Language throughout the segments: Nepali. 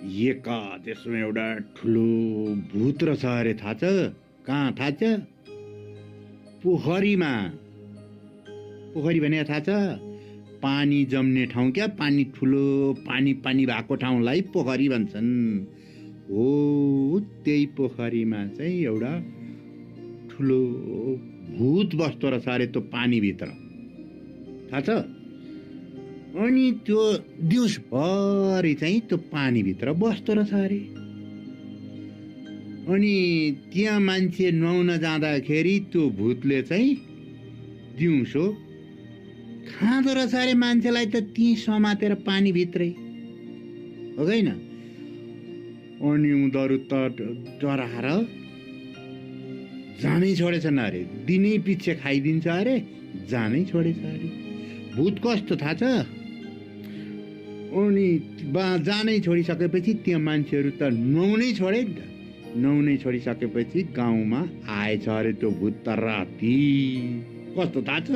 एका त्यसमा एउटा ठुलो भूत रहेछ अरे, थाहा छ? कहाँ थाहा छ? पोखरीमा। पोखरी भने थाहा छ? पानी जम्ने ठाउँ क्या, पानी ठुलो पानी भएको ठाउँलाई पोखरी भन्छन्। हो, त्यही पोखरीमा चाहिँ एउटा ठुलो भूत बस्दो रहेछ अरे त्यो पानीभित्र, थाहा छ? अनि त्यो दिउँसभरि चाहिँ त्यो पानीभित्र बस्दो रहेछ अरे। अनि त्यहाँ मान्छे नुहाउन जाँदाखेरि त्यो भूतले चाहिँ दिउँसो खाँदो रहेछ अरे मान्छेलाई, त त्यहीँ समातेर पानीभित्रै, हो होइन? अनि उनीहरू त डराएर जानै छोडेछन् अरे, दिनै पछि खाइदिन्छ अरे, जानै छोडेछ अरे। भूत कस्तो थाहा छ? अनि जानै छोडिसकेपछि त्यो मान्छेहरू त नुहाउनै छोडे नि त। नुहाउनै छोडिसकेपछि गाउँमा आएछ अरे त्यो भूत त राति। कस्तो थाहा छ?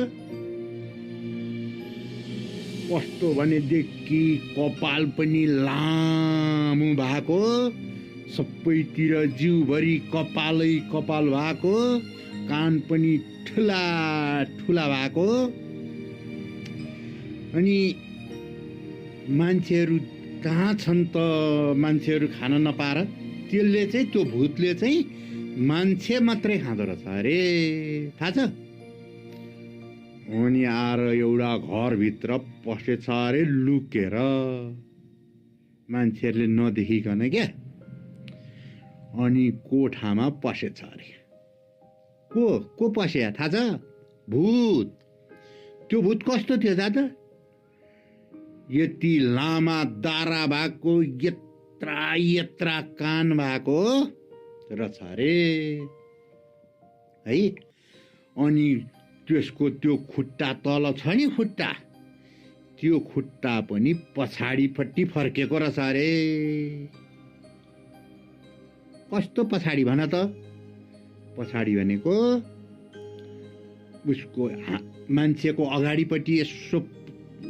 कस्तो भनेदेखि कपाल पनि लामो भएको, सबैतिर जिउभरि कपालै कपाल भएको, कान पनि ठुला ठुला भएको। अनि मान्छेहरू कहाँ छन् त मान्छेहरू खान नपाएर त्यसले चाहिँ, त्यो भूतले चाहिँ मान्छे मात्रै खाँदो रहेछ अरे, थाहा छ? अनि आएर एउटा घरभित्र पसेछ अरे लुकेर, मान्छेहरूले नदेखिकन क्या। अनि कोठामा पसेछ अरे। को पसे थाहा छ? भूत। त्यो भूत कस्तो थियो थाहा छ? यति लामा दारा भएको, यत्रा कान भएको रहेछ अरे है। अनि त्यसको त्यो खुट्टा तल छ नि, खुट्टा, त्यो खुट्टा पनि पछाडिपट्टि फर्केको रहेछ अरे। कस्तो पछाडि भन त? पछाडि भनेको उसको मान्छेको अगाडिपट्टि यसो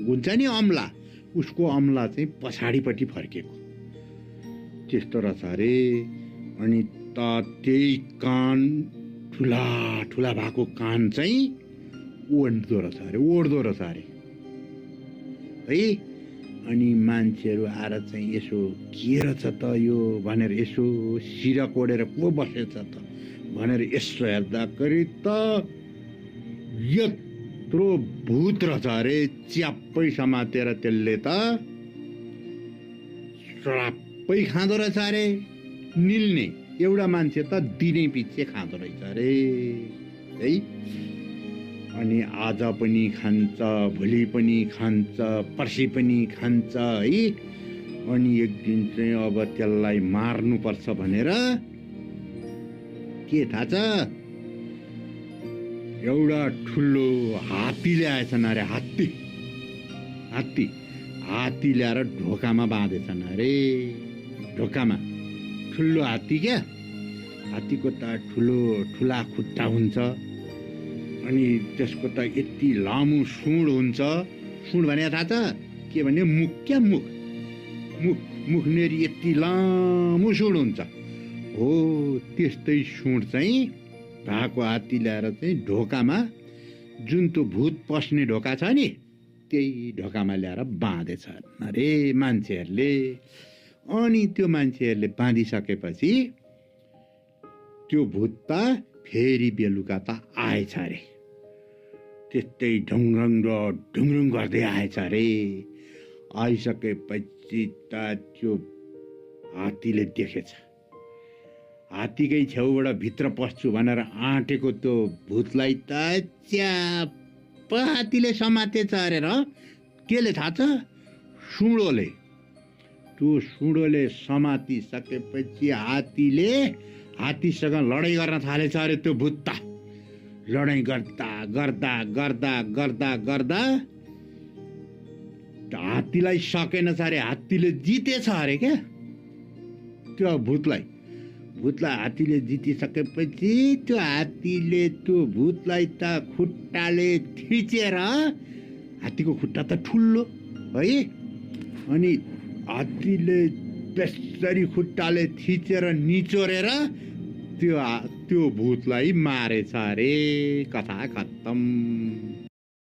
हुन्छ नि अम्ला, उसको अम्ला चाहिँ पछाडिपट्टि फर्केको त्यस्तो रहेछ अरे। अनि त त्यही कान ठुला ठुला भएको कान चाहिँ ओढ्दो रहेछ अरे, ओढ्दो रहेछ अरे है। अनि मान्छेहरू आएर चाहिँ यसो के रहेछ त यो भनेर यसो सिरा कोडेर को बसेछ त भनेर यसो हेर्दाखेरि त यत्रो भूत रहेछ अरे, च्याप्पै समातेर त्यसले त सबै खाँदो रहेछ अरे। निल्ने एउटा मान्छे त दिनै पछि खाँदो रहेछ अरे है। अनि आज पनि खान्छ, भोलि पनि खान्छ, पर्सि पनि खान्छ है। अनि एक दिन चाहिँ अब त्यसलाई मार्नुपर्छ भनेर के थाहा छ? एउटा ठुलो हात्ती ल्याएछन् अरे, हात्ती ल्याएर ढोकामा बाँधेछन् अरे। ढोकामा ठुलो हात्ती क्या, हात्तीको त ठुला खुट्टा हुन्छ, अनि त्यसको त यति लामो सुँड हुन्छ। सुँड भने थाहा छ के भने? मुख क्या, मुखनेरि यति लामो सुँड हुन्छ। हो, त्यस्तै सुँड चाहिँ भएको हात्ती ल्याएर चाहिँ ढोकामा, जुन त्यो भूत पस्ने ढोका छ नि, त्यही ढोकामा ल्याएर बाँधेछ अरे मान्छेहरूले। अनि त्यो मान्छेहरूले बाँधिसकेपछि त्यो भूत त फेरि बेलुका त आएछ अरे, त्यस्तै ढुङरङ गर्दै आएछ अरे। आइसकेपछि त त्यो हात्तीले देखेछ, हात्तीकै छेउबाट भित्र पस्छु भनेर आँटेको त्यो भूतलाई त च्याप्प हात्तीले समातेछ अरे। र केले थाहा छ? सुँडोले। त्यो सुँडोले समातिसकेपछि हात्तीसँग लडाइँ गर्न थालेछ अरे त्यो भूत त। लडाइँ गर्दा हात्तीलाई सकेनछ अरे, हात्तीले जितेछ अरे क्या त्यो भूतलाई हात्तीले जितिसकेपछि त्यो हात्तीले त्यो भूतलाई त खुट्टाले थिचेर, हात्तीको खुट्टा त ठुलो है, अनि हात्तीले त्यसरी खुट्टाले थिचेर निचोरेर त्यो भूतलाई मारेछ अरे। कथा खत्तम।